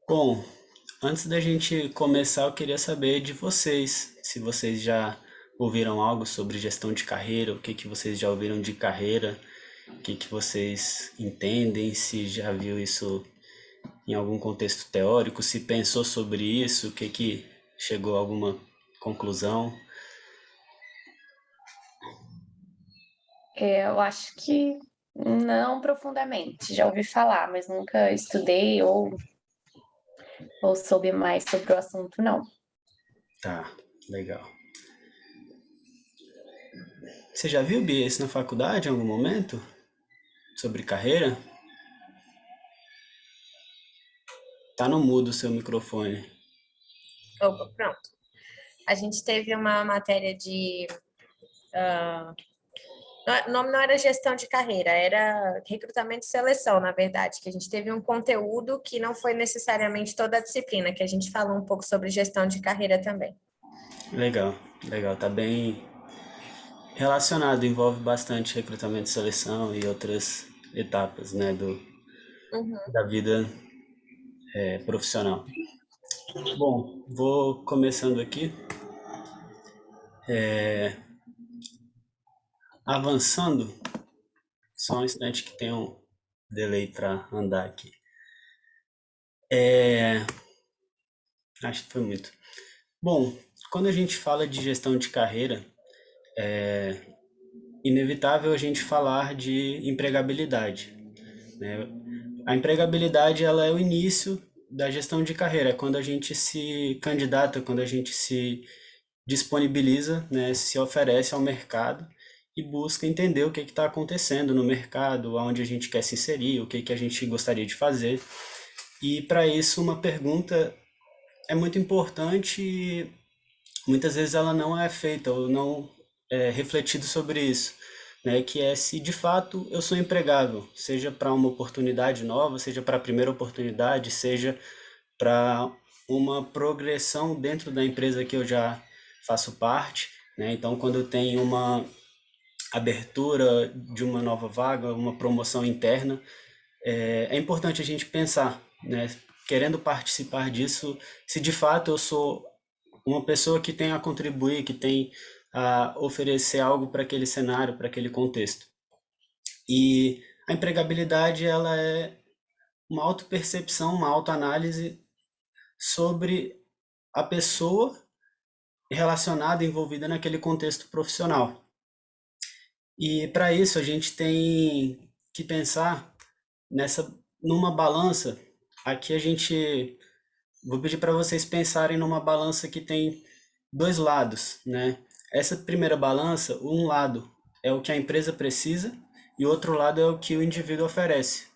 Bom, antes da gente começar, eu queria saber de vocês, se vocês já ouviram algo sobre gestão de carreira, o que que vocês já ouviram de carreira, o que que vocês entendem, se já viu isso em algum contexto teórico, se pensou sobre isso, o que que chegou a alguma conclusão. Eu acho que não profundamente. Já ouvi falar, mas nunca estudei ou soube mais sobre o assunto, não. Tá, legal. Você já viu, Bia, isso na faculdade em algum momento? Sobre carreira? Tá no mudo o seu microfone. Opa, pronto. A gente teve uma matéria de. O nome não era gestão de carreira, era recrutamento e seleção, na verdade, que a gente teve um conteúdo que não foi necessariamente toda a disciplina, que a gente falou um pouco sobre gestão de carreira também. Legal, legal, tá bem relacionado, envolve bastante recrutamento e seleção e outras etapas, né, Uhum. da vida profissional. Bom, vou começando aqui, avançando, só um instante que tem um delay para andar aqui. Acho que foi muito. Bom, quando a gente fala de gestão de carreira, inevitável a gente falar de empregabilidade, né? A empregabilidade ela é o início da gestão de carreira, é quando a gente se candidata, quando a gente se disponibiliza, né, se oferece ao mercado e busca entender o que está acontecendo no mercado, aonde a gente quer se inserir, o que, que a gente gostaria de fazer. E para isso uma pergunta é muito importante e muitas vezes ela não é feita ou não é refletido sobre isso, né? Que é se de fato eu sou empregável, seja para uma oportunidade nova, seja para a primeira oportunidade, seja para uma progressão dentro da empresa que eu já faço parte, né? Então, quando tem uma abertura de uma nova vaga, uma promoção interna, é importante a gente pensar, né? Querendo participar disso, se de fato eu sou uma pessoa que tem a contribuir, que tem a oferecer algo para aquele cenário, para aquele contexto. E a empregabilidade ela é uma autopercepção, uma autoanálise sobre a pessoa relacionada, envolvida naquele contexto profissional. E para isso a gente tem que pensar numa balança. Aqui a gente vou pedir para vocês pensarem numa balança que tem dois lados, né? Essa primeira balança, um lado é o que a empresa precisa e o outro lado é o que o indivíduo oferece.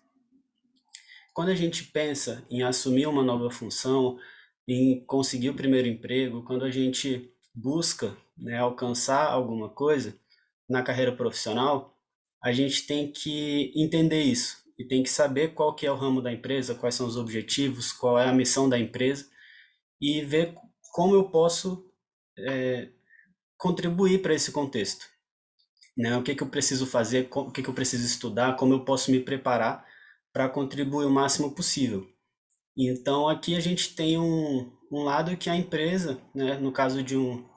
Quando a gente pensa em assumir uma nova função, em conseguir o primeiro emprego, quando a gente busca, né, alcançar alguma coisa na carreira profissional, a gente tem que entender isso e tem que saber qual que é o ramo da empresa, quais são os objetivos, qual é a missão da empresa e ver como eu posso contribuir para esse contexto, né? O que que eu preciso fazer, o que que eu preciso estudar, como eu posso me preparar para contribuir o máximo possível. Então, aqui a gente tem um lado que a empresa, né, no caso de um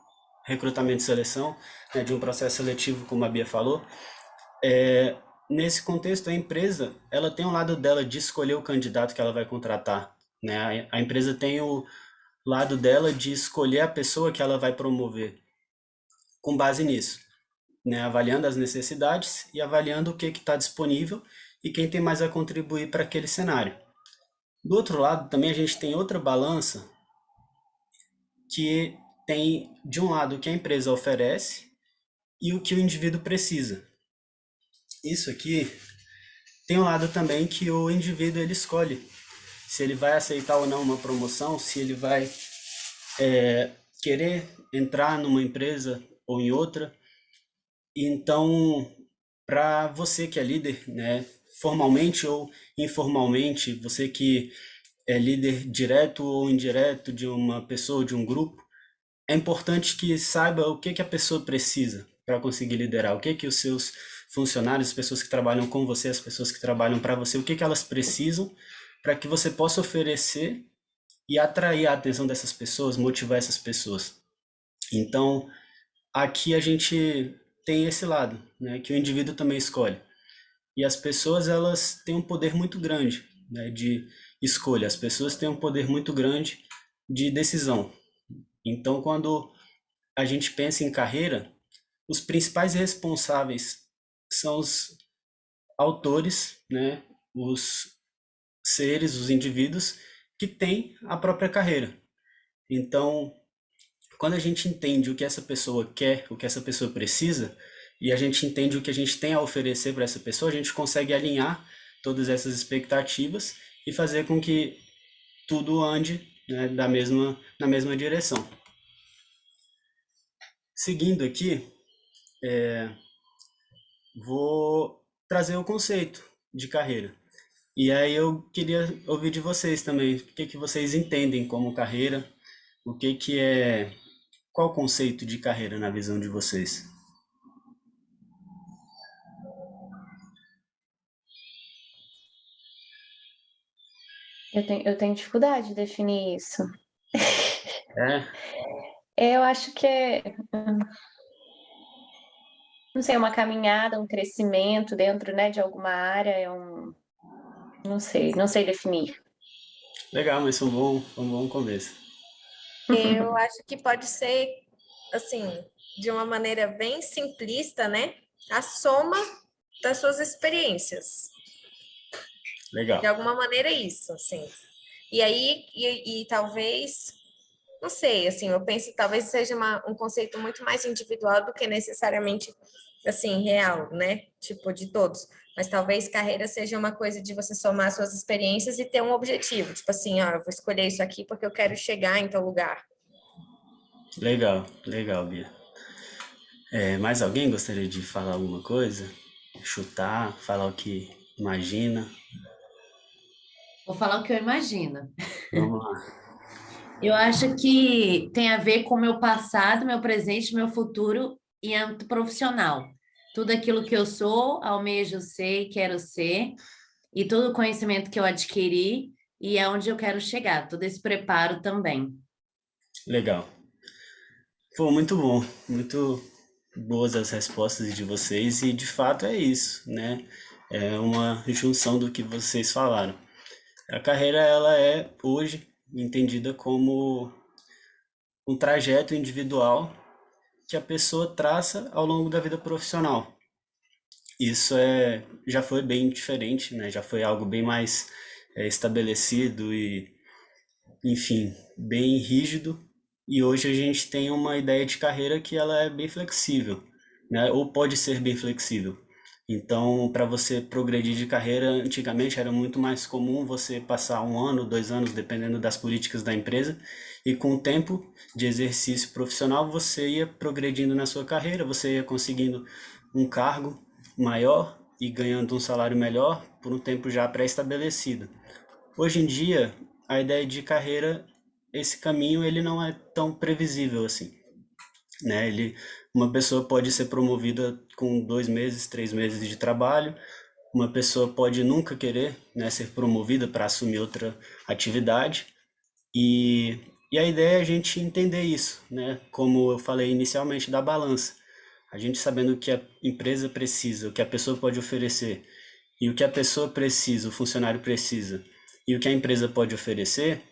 recrutamento e seleção, né, de um processo seletivo, como a Bia falou, nesse contexto, a empresa ela tem um lado dela de escolher o candidato que ela vai contratar. Né? A empresa tem o lado dela de escolher a pessoa que ela vai promover com base nisso, né? Avaliando as necessidades e avaliando o que está disponível e quem tem mais a contribuir para aquele cenário. Do outro lado, também a gente tem outra balança que tem, de um lado, o que a empresa oferece e o que o indivíduo precisa. Isso aqui tem um lado também que o indivíduo ele escolhe se ele vai aceitar ou não uma promoção, se ele vai querer entrar numa empresa ou em outra. Então, para você que é líder, né, formalmente ou informalmente, você que é líder direto ou indireto de uma pessoa, de um grupo, é importante que saiba o que que a pessoa precisa para conseguir liderar, o que que os seus funcionários, as pessoas que trabalham com você, as pessoas que trabalham para você, o que que elas precisam para que você possa oferecer e atrair a atenção dessas pessoas, motivar essas pessoas. Então, aqui a gente tem esse lado, né, que o indivíduo também escolhe. E as pessoas, elas têm um poder muito grande, né, de escolha. As pessoas têm um poder muito grande de decisão. Então, quando a gente pensa em carreira, os principais responsáveis são os autores, né, os seres, os indivíduos que têm a própria carreira. Então, quando a gente entende o que essa pessoa quer, o que essa pessoa precisa, e a gente entende o que a gente tem a oferecer para essa pessoa, a gente consegue alinhar todas essas expectativas e fazer com que tudo ande, né, na mesma direção. Seguindo aqui, vou trazer o conceito de carreira. E aí eu queria ouvir de vocês também, o que que vocês entendem como carreira, o que que é, qual o conceito de carreira na visão de vocês? Eu tenho dificuldade de definir isso. É, Eu acho que é, não sei, uma caminhada, um crescimento dentro, né, de alguma área, não sei definir. legal, mas foi um bom começo. Eu acho que pode ser, assim, de uma maneira bem simplista, né? A soma das suas experiências. De Legal. alguma maneira é isso, assim. E aí, e talvez, não sei, assim, eu penso que talvez seja um conceito muito mais individual do que necessariamente, assim, real, né? Tipo, de todos. Mas talvez carreira seja uma coisa de você somar suas experiências e ter um objetivo. Tipo assim, ó, eu vou escolher isso aqui porque eu quero chegar em tal lugar. Legal, legal, Bia. É, mais alguém gostaria de falar alguma coisa? Chutar, falar o que imagina? Vou falar o que eu imagino. Vamos lá. Eu acho que tem a ver com o meu passado, meu presente, meu futuro e âmbito profissional. Tudo aquilo que eu sou, almejo ser, quero ser, e todo o conhecimento que eu adquiri e é onde eu quero chegar, todo esse preparo também. Legal. Pô, muito bom. Muito boas as respostas de vocês e de fato é isso, né? É uma junção do que vocês falaram. A carreira ela é hoje entendida como um trajeto individual que a pessoa traça ao longo da vida profissional. Isso já foi bem diferente, né? Já foi algo bem mais estabelecido e, enfim, bem rígido. E hoje a gente tem uma ideia de carreira que ela é bem flexível, né? Ou pode ser bem flexível. Então, para você progredir de carreira, antigamente era muito mais comum você passar um ano, 2 anos, dependendo das políticas da empresa, e com o tempo de exercício profissional você ia progredindo na sua carreira, você ia conseguindo um cargo maior e ganhando um salário melhor por um tempo já pré-estabelecido. Hoje em dia, a ideia de carreira, esse caminho ele não é tão previsível assim, né? Uma pessoa pode ser promovida com 2 meses, 3 meses de trabalho, uma pessoa pode nunca querer, né, ser promovida para assumir outra atividade e, e a ideia é a gente entender isso, né? Como eu falei inicialmente da balança. A gente sabendo o que a empresa precisa, o que a pessoa pode oferecer e o que a pessoa precisa, o funcionário precisa e o que a empresa pode oferecer,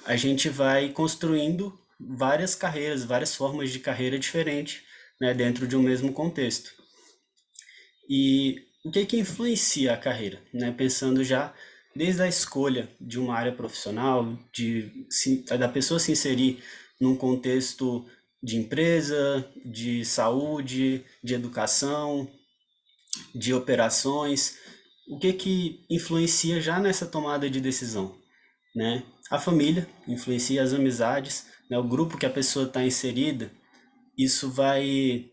a gente vai construindo várias carreiras, várias formas de carreira diferentes, né, dentro de um mesmo contexto. E o que que influencia a carreira, né? Pensando já desde a escolha de uma área profissional, da pessoa se inserir num contexto de empresa, de saúde, de educação, de operações, o que que influencia já nessa tomada de decisão, né? A família influencia as amizades, né? O grupo que a pessoa está inserida, isso vai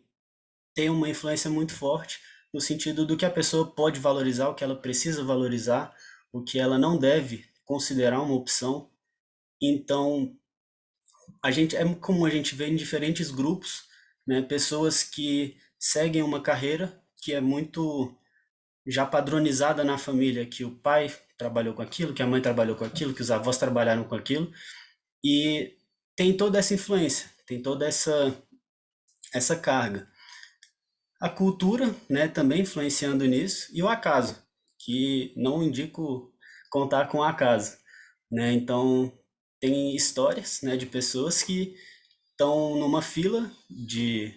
ter uma influência muito forte no sentido do que a pessoa pode valorizar, o que ela precisa valorizar, o que ela não deve considerar uma opção. Então, é comum a gente ver em diferentes grupos, né, pessoas que seguem uma carreira que é muito já padronizada na família, que o pai trabalhou com aquilo, que a mãe trabalhou com aquilo, que os avós trabalharam com aquilo, E tem toda essa influência, tem toda essa carga. A cultura, né, também influenciando nisso, e o acaso, que não indico contar com o acaso, né? Então, tem histórias, né, de pessoas que estão numa fila de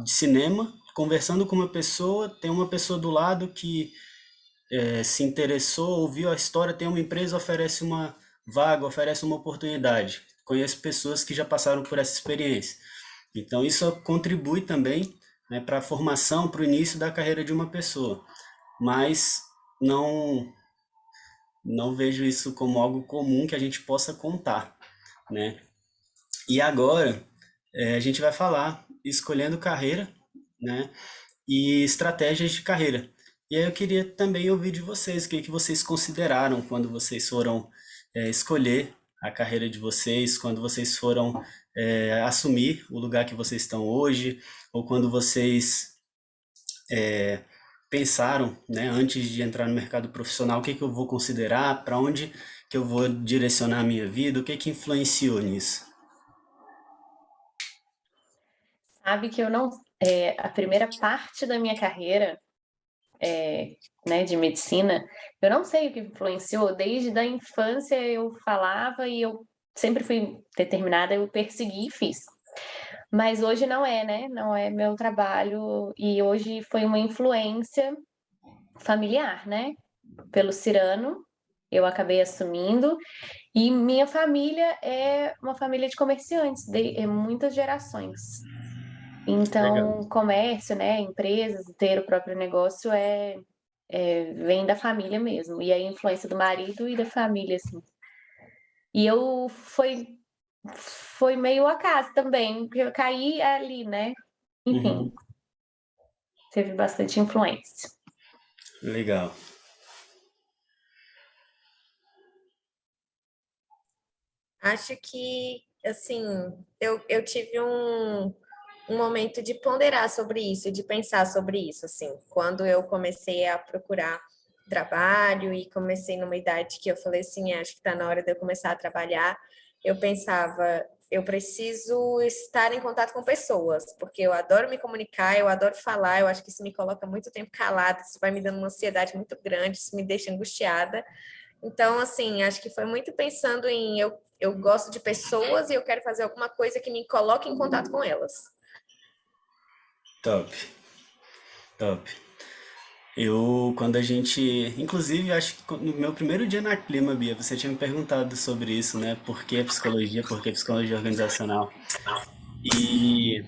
cinema, conversando com uma pessoa, tem uma pessoa do lado que se interessou, ouviu a história, tem uma empresa, oferece uma vaga, oferece uma oportunidade. Conheço pessoas que já passaram por essa experiência. Então, isso contribui também, né, para a formação, para o início da carreira de uma pessoa. Mas não, não vejo isso como algo comum que a gente possa contar, né? E agora, a gente vai falar escolhendo carreira, né? E estratégias de carreira. E aí eu queria também ouvir de vocês, o que que vocês consideraram quando vocês foram escolher a carreira de vocês, quando vocês foram assumir o lugar que vocês estão hoje, ou quando vocês pensaram, né, antes de entrar no mercado profissional, o que que eu vou considerar, para onde que eu vou direcionar a minha vida, o que que influenciou nisso? Sabe que eu não, a primeira parte da minha carreira, né, de medicina, eu não sei o que influenciou, desde a infância eu falava e eu sempre fui determinada, eu persegui e fiz. Mas hoje não é, né? Não é meu trabalho e hoje foi uma influência familiar, né? Pelo Cirano, eu acabei assumindo e minha família é uma família de comerciantes, muitas gerações. Legal. Então, comércio, né, empresas, ter o próprio negócio vem da família mesmo. E a influência do marido e da família, assim. E eu foi meio acaso também, porque eu caí ali, né? Enfim, Uhum. teve bastante influência. Legal. Acho que, assim, eu tive um momento de ponderar sobre isso, de pensar sobre isso, assim, quando eu comecei a procurar trabalho e comecei numa idade que eu falei assim, acho que está na hora de eu começar a trabalhar, eu pensava, eu preciso estar em contato com pessoas, porque eu adoro me comunicar, eu adoro falar, eu acho que isso me coloca muito tempo calada, isso vai me dando uma ansiedade muito grande, isso me deixa angustiada. Então, assim, acho que foi muito pensando em eu gosto de pessoas e eu quero fazer alguma coisa que me coloque em contato com elas. Top, top. Eu, quando a gente, inclusive, acho que no meu primeiro dia na Clima, Bia, você tinha me perguntado sobre isso, né? Por que psicologia organizacional? E,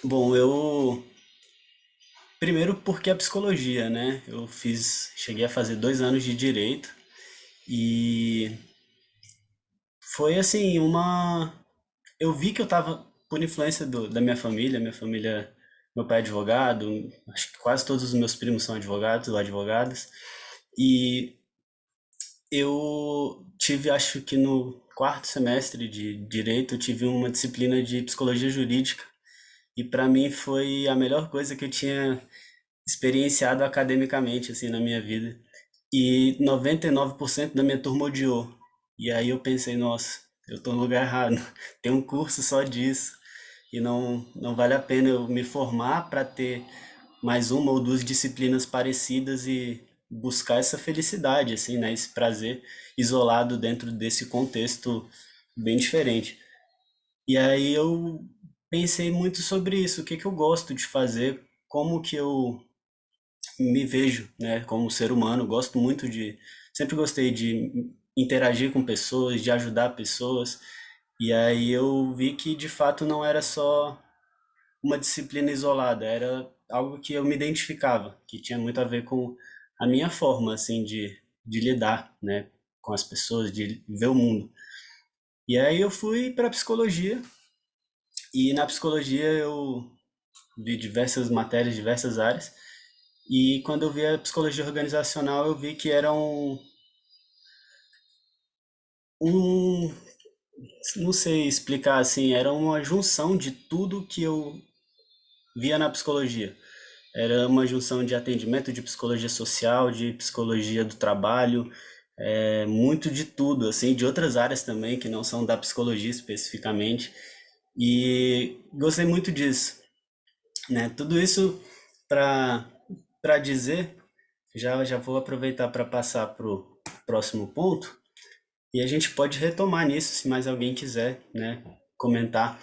bom, primeiro porque a psicologia, né? Cheguei a fazer 2 anos de direito e foi assim, eu vi que eu tava, por influência da minha família, meu pai é advogado, acho que quase todos os meus primos são advogados ou advogadas, e eu tive, acho que no quarto semestre de direito, eu tive uma disciplina de psicologia jurídica, e para mim foi a melhor coisa que eu tinha experienciado academicamente, assim, na minha vida. E 99% da minha turma odiou. E aí eu pensei, nossa, eu tô no lugar errado. Tem um curso só disso. E não vale a pena eu me formar para ter mais uma ou duas disciplinas parecidas e buscar essa felicidade, assim, né? Esse prazer isolado dentro desse contexto bem diferente. E aí eu pensei muito sobre isso, o que que eu gosto de fazer, como que eu me vejo, né, como ser humano, sempre gostei de interagir com pessoas, de ajudar pessoas, e aí eu vi que de fato não era só uma disciplina isolada, era algo que eu me identificava, que tinha muito a ver com a minha forma, assim, de lidar, né, com as pessoas, de ver o mundo. E aí eu fui para psicologia, e na psicologia eu vi diversas matérias, diversas áreas, e quando eu vi a psicologia organizacional, eu vi que era um, não sei explicar assim, era uma junção de tudo que eu via na psicologia. Era uma junção de atendimento de psicologia social, de psicologia do trabalho, muito de tudo, assim, de outras áreas também, que não são da psicologia especificamente, e gostei muito disso, né? Tudo isso para dizer, já vou aproveitar para passar para o próximo ponto, e a gente pode retomar nisso, se mais alguém quiser, né, comentar.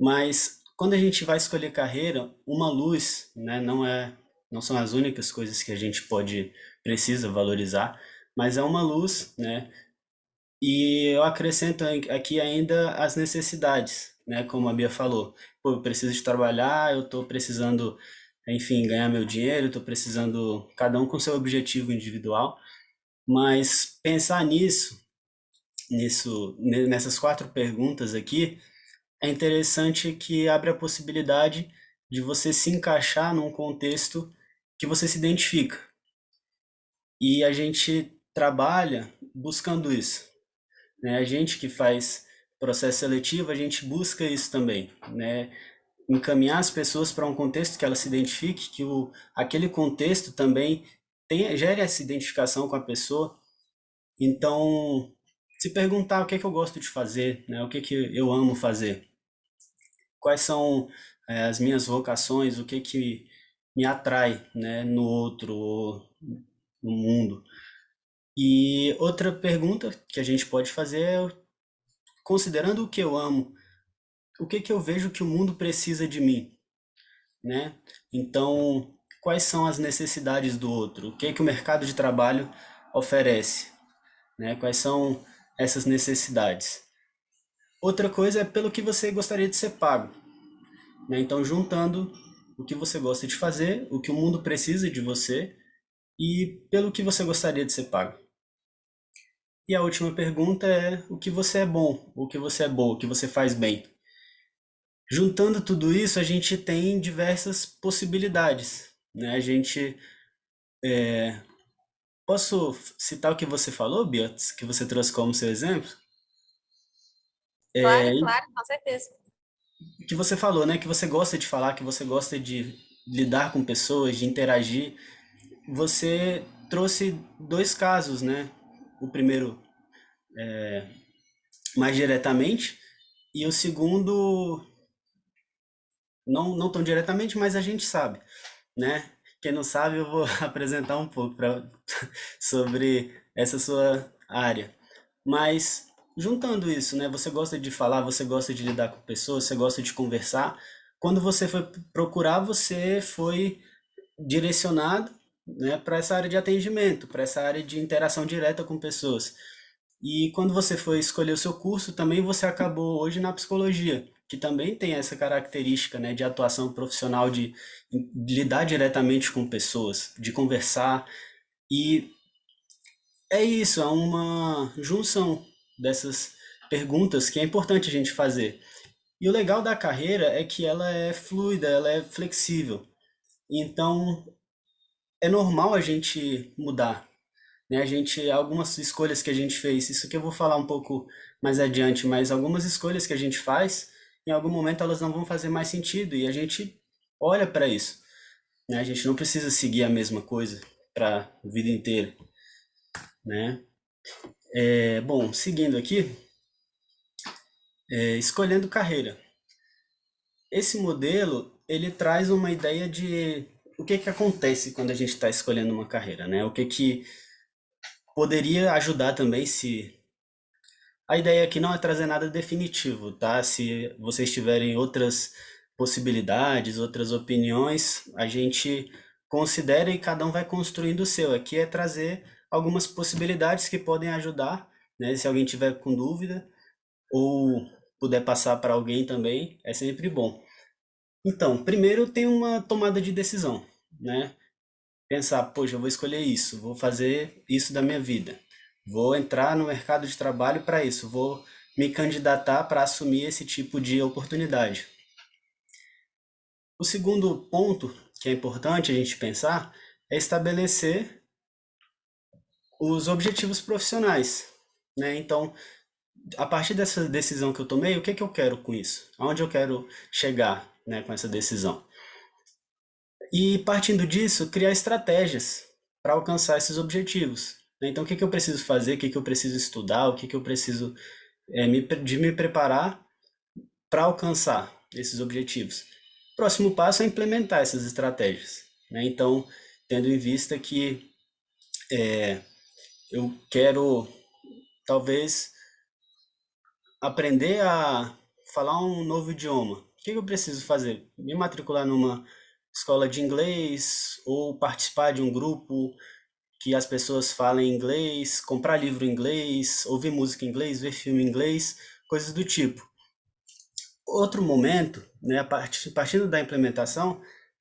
Mas quando a gente vai escolher carreira, uma luz, né, não são as únicas coisas que a gente precisa valorizar, mas é uma luz, né? E eu acrescento aqui ainda as necessidades, né? Como a Bia falou, pô, eu preciso de trabalhar, eu estou precisando, enfim, ganhar meu dinheiro, estou precisando, cada um com seu objetivo individual, mas pensar nessas quatro perguntas aqui, é interessante que abre a possibilidade de você se encaixar num contexto que você se identifica. E a gente trabalha buscando isso, né? A gente que faz processo seletivo, a gente busca isso também, né? Encaminhar as pessoas para um contexto que ela se identifique, que aquele contexto também gere essa identificação com a pessoa. Então, se perguntar o que é que eu gosto de fazer, né? O que é que eu amo fazer, quais são as minhas vocações, o que é que me atrai, né, no outro, no mundo. E outra pergunta que a gente pode fazer é, considerando o que eu amo, o que que eu vejo que o mundo precisa de mim, né? Então, quais são as necessidades do outro? O que que o mercado de trabalho oferece, né? Quais são essas necessidades? Outra coisa é pelo que você gostaria de ser pago, né? Então, juntando o que você gosta de fazer, o que o mundo precisa de você e pelo que você gostaria de ser pago. E a última pergunta é o que você é bom, o que você é boa, o que você faz bem. Juntando tudo isso, a gente tem diversas possibilidades, né? A gente posso citar o que você falou, Bia, que você trouxe como seu exemplo? Claro, claro, com certeza. Que você falou, né? Que você gosta de falar, que você gosta de lidar com pessoas, de interagir. Você trouxe dois casos, né? O primeiro mais diretamente e o segundo não tão diretamente, mas a gente sabe, né? Quem não sabe, eu vou apresentar um pouco sobre essa sua área. Mas juntando isso, né? Você gosta de falar, você gosta de lidar com pessoas, você gosta de conversar. Quando você foi procurar, você foi direcionado, né, para essa área de atendimento, para essa área de interação direta com pessoas. E quando você foi escolher o seu curso, também você acabou hoje na psicologia, que também tem essa característica, né, de atuação profissional, de lidar diretamente com pessoas, de conversar. E é isso, é uma junção dessas perguntas que é importante a gente fazer. E o legal da carreira é que ela é fluida, ela é flexível. Então, é normal a gente mudar, né? Algumas escolhas que a gente fez, isso que eu vou falar um pouco mais adiante, mas algumas escolhas que a gente faz, em algum momento elas não vão fazer mais sentido e a gente olha para isso, né? A gente não precisa seguir a mesma coisa para a vida inteira, né? Bom, seguindo aqui, escolhendo carreira. Esse modelo, ele traz uma ideia de o que que acontece quando a gente está escolhendo uma carreira, né? O que que poderia ajudar também se a ideia aqui não é trazer nada definitivo, tá? Se vocês tiverem outras possibilidades, outras opiniões, a gente considera e cada um vai construindo o seu. Aqui é trazer algumas possibilidades que podem ajudar, né? Se alguém tiver com dúvida ou puder passar para alguém também, é sempre bom. Então, primeiro tem uma tomada de decisão, né? Pensar, poxa, eu vou escolher isso, vou fazer isso da minha vida, vou entrar no mercado de trabalho para isso, vou me candidatar para assumir esse tipo de oportunidade. O segundo ponto que é importante a gente pensar é estabelecer os objetivos profissionais, né? Então, a partir dessa decisão que eu tomei, o que que eu quero com isso? Aonde eu quero chegar, né, com essa decisão? E partindo disso, criar estratégias para alcançar esses objetivos. né? Então, o que que eu preciso fazer, o que que eu preciso estudar, o que que eu preciso de me preparar para alcançar esses objetivos. Próximo passo é implementar essas estratégias, né? Então, tendo em vista que eu quero talvez aprender a falar um novo idioma. O que eu preciso fazer? Me matricular numa escola de inglês ou participar de um grupo que as pessoas falem inglês, comprar livro em inglês, ouvir música em inglês, ver filme em inglês, coisas do tipo. Outro momento, né, partindo da implementação,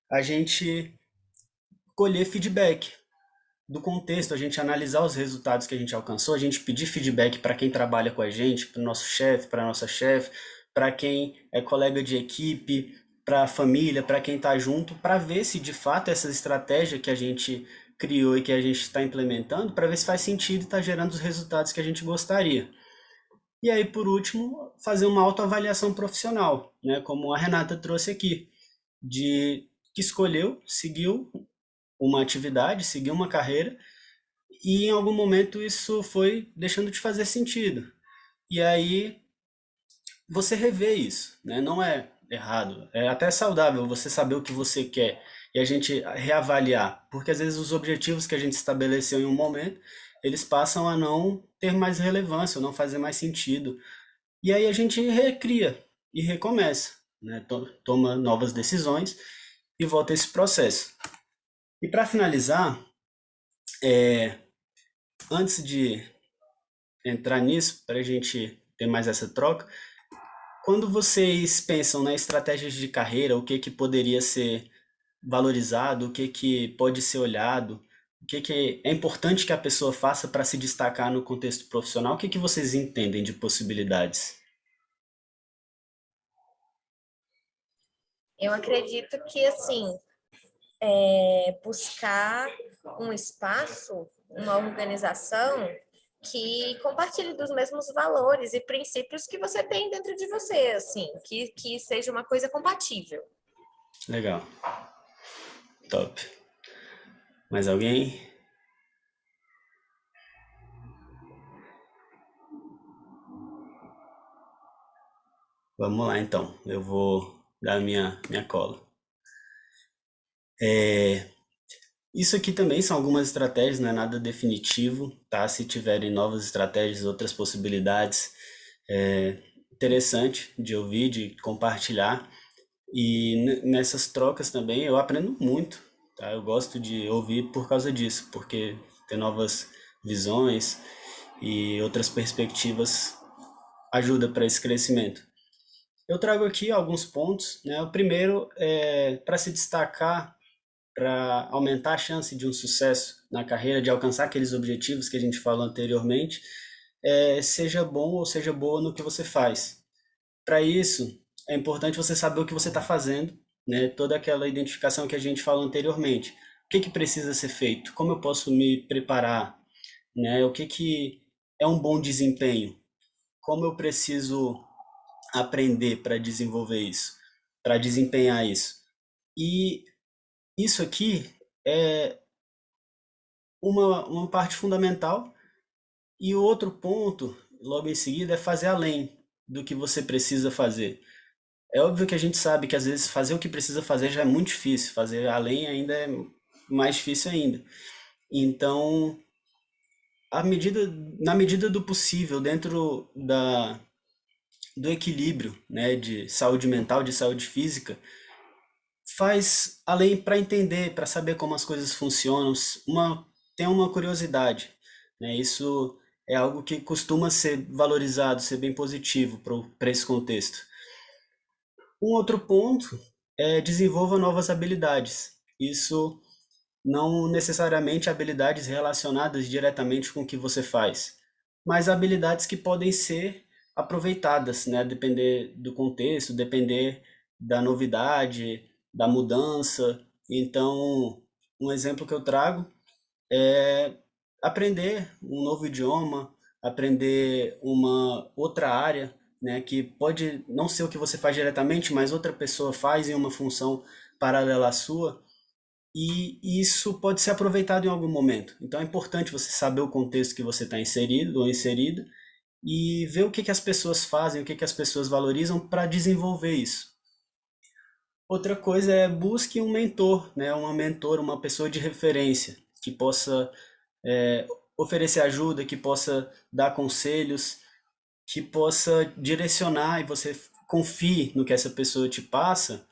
a gente colher feedback do contexto, a gente analisar os resultados que a gente alcançou, a gente pedir feedback para quem trabalha com a gente, para o nosso chefe, para a nossa chefe, para quem é colega de equipe, para a família, para quem está junto, para ver se de fato essa estratégia que a gente criou e que a gente está implementando, para ver se faz sentido e está gerando os resultados que a gente gostaria. E aí, por último, fazer uma autoavaliação profissional, né, como a Renata trouxe aqui, de que escolheu, seguiu uma atividade, seguiu uma carreira e em algum momento isso foi deixando de fazer sentido. E aí você revê isso, né? Não é errado, é até saudável você saber o que você quer e a gente reavaliar, porque às vezes os objetivos que a gente estabeleceu em um momento, eles passam a não ter mais relevância, ou não fazer mais sentido. E aí a gente recria e recomeça, né? Toma novas decisões e volta a esse processo. E para finalizar, antes de entrar nisso, para a gente ter mais essa troca, quando vocês pensam na estratégias de carreira, o que que poderia ser valorizado, o que que pode ser olhado, o que que é importante que a pessoa faça para se destacar no contexto profissional, o que que vocês entendem de possibilidades? Eu acredito que, assim, buscar um espaço, uma organização que compartilhe dos mesmos valores e princípios que você tem dentro de você, assim, que seja uma coisa compatível. Legal, top. Mais alguém? Vamos lá então, eu vou dar minha cola. Isso aqui também são algumas estratégias, não é nada definitivo, tá? Se tiverem novas estratégias, outras possibilidades, interessante de ouvir, de compartilhar. E nessas trocas também eu aprendo muito, tá? Eu gosto de ouvir por causa disso, porque ter novas visões e outras perspectivas ajuda para esse crescimento. Eu trago aqui alguns pontos, né? O primeiro é para se destacar, para aumentar a chance de um sucesso na carreira, de alcançar aqueles objetivos que a gente falou anteriormente, seja bom ou seja boa no que você faz. Para isso, é importante você saber o que você está fazendo, né? Toda aquela identificação que a gente falou anteriormente. O que que precisa ser feito? Como eu posso me preparar? Né? O que que é um bom desempenho? Como eu preciso aprender para desenvolver isso, para desempenhar isso? E isso aqui é uma parte fundamental. E o outro ponto, logo em seguida, é fazer além do que você precisa fazer. É óbvio que a gente sabe que às vezes fazer o que precisa fazer já é muito difícil, fazer além ainda é mais difícil ainda. Então, na medida do possível, dentro do equilíbrio, né, de saúde mental, de saúde física, faz além para entender, para saber como as coisas funcionam, tem uma curiosidade, né? Isso é algo que costuma ser valorizado, ser bem positivo para esse contexto. Um outro ponto é desenvolva novas habilidades. Isso não necessariamente habilidades relacionadas diretamente com o que você faz, mas habilidades que podem ser aproveitadas, né? Depender do contexto, depender da novidade, da mudança. Então, um exemplo que eu trago é aprender um novo idioma, aprender uma outra área, né, que pode não ser o que você faz diretamente, mas outra pessoa faz em uma função paralela à sua. e isso pode ser aproveitado em algum momento. Então é importante você saber o contexto que você está inserido ou inserida e ver o que que as pessoas fazem, o que que as pessoas valorizam para desenvolver isso. Outra coisa é busque um mentor, né? Uma mentora, uma pessoa de referência que possa oferecer ajuda, que possa dar conselhos, que possa direcionar e você confie no que essa pessoa te passa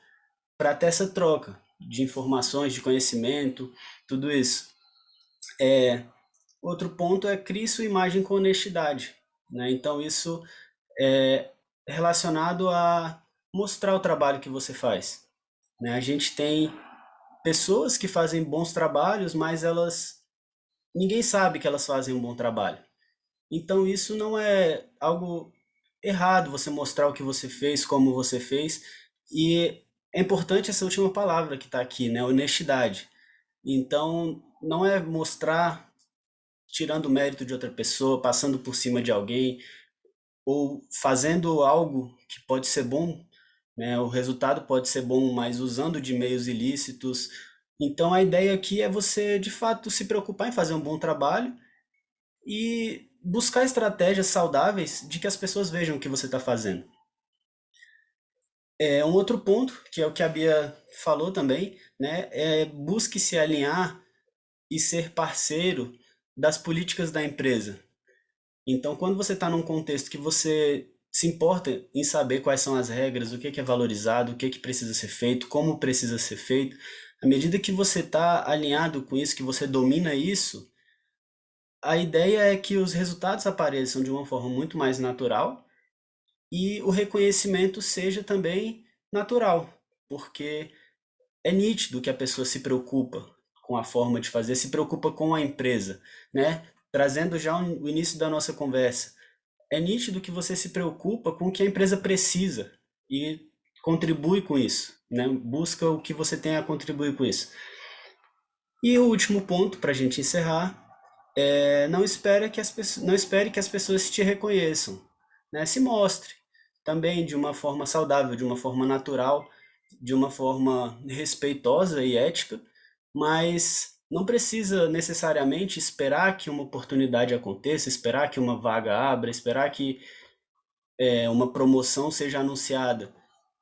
para ter essa troca de informações, de conhecimento, tudo isso. Outro ponto é criar sua imagem com honestidade, né? Então isso é relacionado a mostrar o trabalho que você faz, né? A gente tem pessoas que fazem bons trabalhos, mas elas ninguém sabe que elas fazem um bom trabalho. Então isso não é algo errado você mostrar o que você fez, como você fez, e é importante essa última palavra que está aqui, né? Honestidade. Então não é mostrar tirando o mérito de outra pessoa, passando por cima de alguém, ou fazendo algo que pode ser bom, né? O resultado pode ser bom, mas usando de meios ilícitos. Então a ideia aqui é você de fato se preocupar em fazer um bom trabalho e buscar estratégias saudáveis de que as pessoas vejam o que você está fazendo. É um outro ponto, que é o que a Bia falou também, né? Busque se alinhar e ser parceiro das políticas da empresa. Então, quando você está num contexto que você se importa em saber quais são as regras, o que é valorizado, o que precisa ser feito, como precisa ser feito, à medida que você está alinhado com isso, que você domina isso, a ideia é que os resultados apareçam de uma forma muito mais natural e o reconhecimento seja também natural, porque é nítido que a pessoa se preocupa com a forma de fazer, se preocupa com a empresa, né? Trazendo já o início da nossa conversa, é nítido que você se preocupa com o que a empresa precisa e contribui com isso, né? Busca o que você tem a contribuir com isso. E o último ponto, para a gente encerrar, não espere que as pessoas te reconheçam, né? Se mostre também de uma forma saudável, de uma forma natural, de uma forma respeitosa e ética, mas não precisa necessariamente esperar que uma oportunidade aconteça, esperar que uma vaga abra, esperar que uma promoção seja anunciada.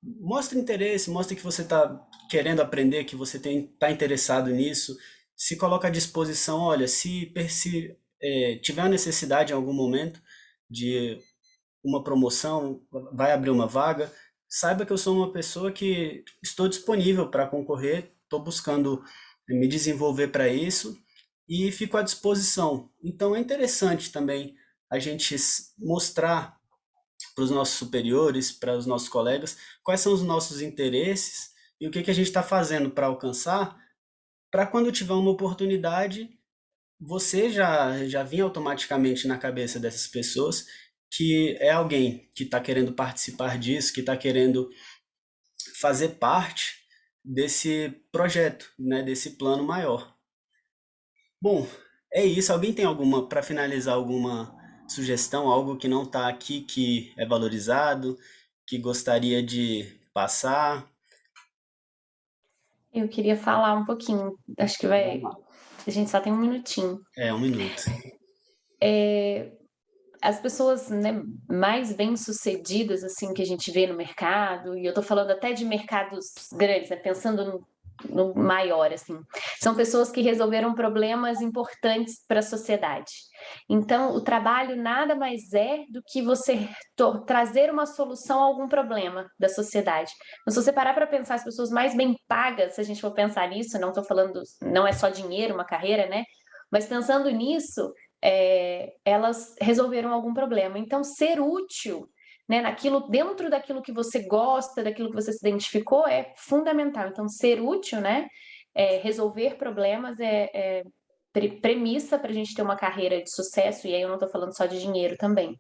Mostre interesse, mostre que você está querendo aprender, que você está interessado nisso. Se coloca à disposição, olha, se tiver a necessidade em algum momento de uma promoção, vai abrir uma vaga, saiba que eu sou uma pessoa que estou disponível para concorrer, estou buscando me desenvolver para isso e fico à disposição. Então é interessante também a gente mostrar para os nossos superiores, para os nossos colegas, quais são os nossos interesses e o que que a gente está fazendo para alcançar, para quando tiver uma oportunidade, você já vinha automaticamente na cabeça dessas pessoas que é alguém que está querendo participar disso, que está querendo fazer parte desse projeto, né, desse plano maior. Bom, é isso. Alguém tem alguma, para finalizar, alguma sugestão, algo que não está aqui que é valorizado, que gostaria de passar? Eu queria falar um pouquinho, acho que Vamos vai. lá. A gente só tem um minutinho. É, 1 minuto. As pessoas, né, mais bem-sucedidas, assim, que a gente vê no mercado, e eu tô falando até de mercados grandes, né, pensando no maior, assim, são pessoas que resolveram problemas importantes para a sociedade. Então, o trabalho nada mais é do que você trazer uma solução a algum problema da sociedade. Então, se você parar para pensar, as pessoas mais bem pagas, se a gente for pensar nisso, não estou falando, não é só dinheiro, uma carreira, né? Mas pensando nisso, elas resolveram algum problema. Então, ser útil, né, dentro daquilo que você gosta, daquilo que você se identificou, é fundamental. Então, ser útil, né, resolver problemas premissa para a gente ter uma carreira de sucesso, e aí eu não estou falando só de dinheiro também.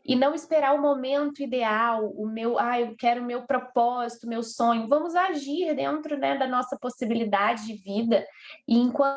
E não esperar o momento ideal, eu quero o meu propósito, meu sonho. Vamos agir dentro, né, da nossa possibilidade de vida, e enquanto